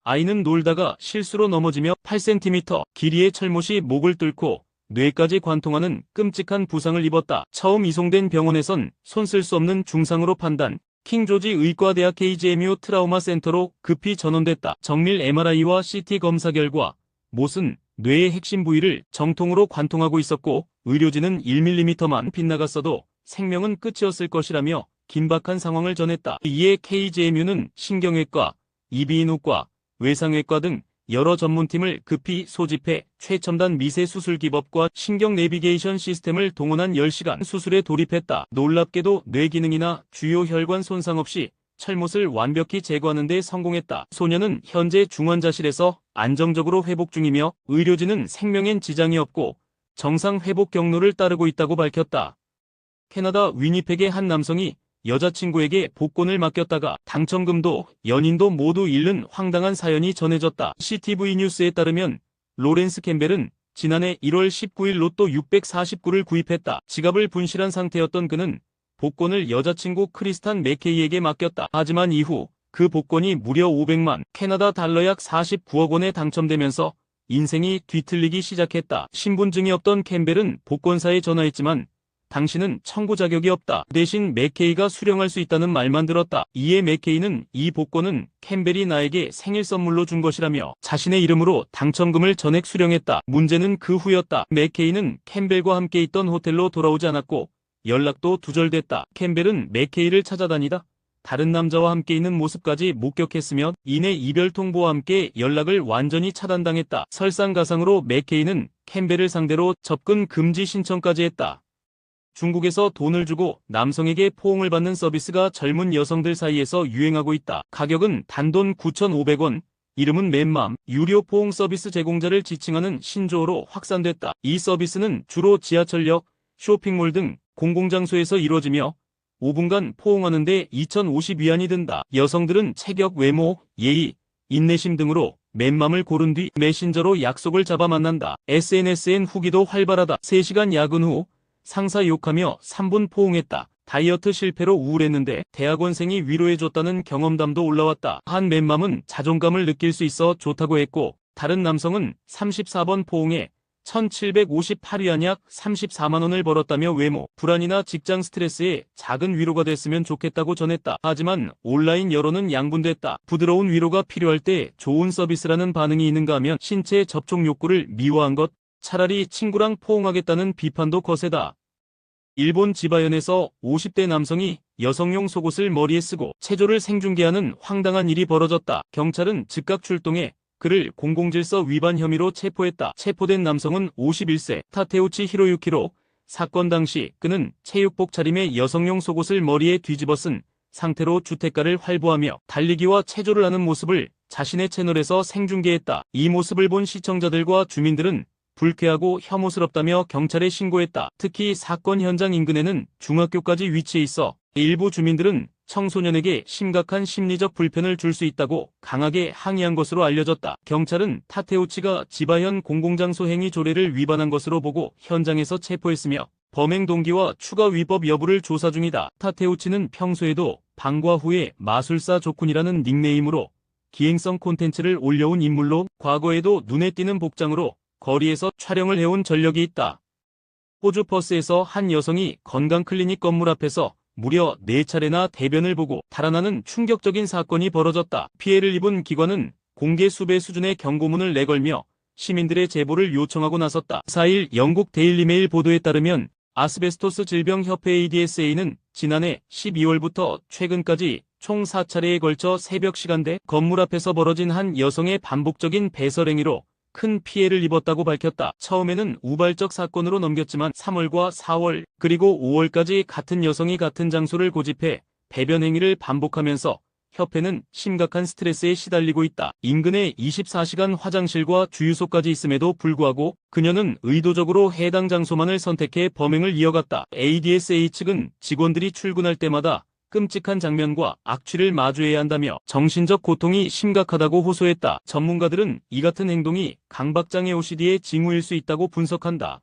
아이는 놀다가 실수로 넘어지며 8cm 길이의 철못이 목을 뚫고 뇌까지 관통하는 끔찍한 부상을 입었다. 처음 이송된 병원에선 손 쓸 수 없는 중상으로 판단. 킹조지 의과대학 KGMU 트라우마 센터로 급히 전원됐다. 정밀 MRI와 CT 검사 결과 못은 뇌의 핵심 부위를 정통으로 관통하고 있었고 의료진은 1mm만 빗나갔어도 생명은 끝이었을 것이라며 긴박한 상황을 전했다. 이에 KGMU는 신경외과, 이비인후과, 외상외과 등 여러 전문팀을 급히 소집해 최첨단 미세 수술 기법과 신경 내비게이션 시스템을 동원한 10시간 수술에 돌입했다. 놀랍게도 뇌 기능이나 주요 혈관 손상 없이 철못을 완벽히 제거하는 데 성공했다. 소녀는 현재 중환자실에서 안정적으로 회복 중이며 의료진은 생명엔 지장이 없고 정상 회복 경로를 따르고 있다고 밝혔다. 캐나다 위니펙의 한 남성이 여자친구에게 복권을 맡겼다가 당첨금도 연인도 모두 잃는 황당한 사연이 전해졌다. CTV 뉴스에 따르면 로렌스 캠벨은 지난해 1월 19일 로또 649를 구입했다. 지갑을 분실한 상태였던 그는 복권을 여자친구 크리스탄 맥케이에게 맡겼다. 하지만 이후 그 복권이 무려 500만 캐나다 달러 약 49억 원에 당첨되면서 인생이 뒤틀리기 시작했다. 신분증이 없던 캠벨은 복권사에 전화했지만 당신은 청구 자격이 없다. 대신 맥케이가 수령할 수 있다는 말만 들었다. 이에 맥케이는 이 복권은 캠벨이 나에게 생일 선물로 준 것이라며 자신의 이름으로 당첨금을 전액 수령했다. 문제는 그 후였다. 맥케이는 캠벨과 함께 있던 호텔로 돌아오지 않았고 연락도 두절됐다. 캠벨은 맥케이를 찾아다니다 다른 남자와 함께 있는 모습까지 목격했으며 이내 이별 통보와 함께 연락을 완전히 차단당했다. 설상가상으로 맥케이는 캠벨을 상대로 접근 금지 신청까지 했다. 중국에서 돈을 주고 남성에게 포옹을 받는 서비스가 젊은 여성들 사이에서 유행하고 있다. 가격은 단돈 9,500원, 이름은 맨맘, 유료 포옹 서비스 제공자를 지칭하는 신조어로 확산됐다. 이 서비스는 주로 지하철역, 쇼핑몰 등 공공장소에서 이루어지며 5분간 포옹하는데 2,050위안이 든다. 여성들은 체격, 외모, 예의, 인내심 등으로 맨맘을 고른 뒤 메신저로 약속을 잡아 만난다. SNS엔 후기도 활발하다. 3시간 야근 후 상사 욕하며 3분 포옹했다. 다이어트 실패로 우울했는데 대학원생이 위로해줬다는 경험담도 올라왔다. 한 맨맘은 자존감을 느낄 수 있어 좋다고 했고 다른 남성은 34번 포옹에 1,758위안 약 34만 원을 벌었다며 외모, 불안이나 직장 스트레스에 작은 위로가 됐으면 좋겠다고 전했다. 하지만 온라인 여론은 양분됐다. 부드러운 위로가 필요할 때 좋은 서비스라는 반응이 있는가 하면 신체 접촉 욕구를 미화한 것, 차라리 친구랑 포옹하겠다는 비판도 거세다. 일본 지바현에서 50대 남성이 여성용 속옷을 머리에 쓰고 체조를 생중계하는 황당한 일이 벌어졌다. 경찰은 즉각 출동해 그를 공공질서 위반 혐의로 체포했다. 체포된 남성은 51세 타테우치 히로유키로 사건 당시 그는 체육복 차림의 여성용 속옷을 머리에 뒤집어 쓴 상태로 주택가를 활보하며 달리기와 체조를 하는 모습을 자신의 채널에서 생중계했다. 이 모습을 본 시청자들과 주민들은 불쾌하고 혐오스럽다며 경찰에 신고했다. 특히 사건 현장 인근에는 중학교까지 위치해 있어 일부 주민들은 청소년에게 심각한 심리적 불편을 줄 수 있다고 강하게 항의한 것으로 알려졌다. 경찰은 타테우치가 지바현 공공장소 행위 조례를 위반한 것으로 보고 현장에서 체포했으며 범행 동기와 추가 위법 여부를 조사 중이다. 타테우치는 평소에도 방과 후에 마술사 조쿤이라는 닉네임으로 기행성 콘텐츠를 올려온 인물로 과거에도 눈에 띄는 복장으로 거리에서 촬영을 해온 전력이 있다. 호주 퍼스에서 한 여성이 건강클리닉 건물 앞에서 무려 4차례나 대변을 보고 달아나는 충격적인 사건이 벌어졌다. 피해를 입은 기관은 공개 수배 수준의 경고문을 내걸며 시민들의 제보를 요청하고 나섰다. 4일 영국 데일리메일 보도에 따르면 아스베스토스 질병협회 ADSA는 지난해 12월부터 최근까지 총 4차례에 걸쳐 새벽 시간대 건물 앞에서 벌어진 한 여성의 반복적인 배설 행위로 큰 피해를 입었다고 밝혔다. 처음에는 우발적 사건으로 넘겼지만 3월과 4월 그리고 5월까지 같은 여성이 같은 장소를 고집해 배변 행위를 반복하면서 협회는 심각한 스트레스에 시달리고 있다. 인근에 24시간 화장실과 주유소까지 있음에도 불구하고 그녀는 의도적으로 해당 장소만을 선택해 범행을 이어갔다. ADSA 측은 직원들이 출근할 때마다 끔찍한 장면과 악취를 마주해야 한다며 정신적 고통이 심각하다고 호소했다. 전문가들은 이 같은 행동이 강박장애 OCD의 징후일 수 있다고 분석한다.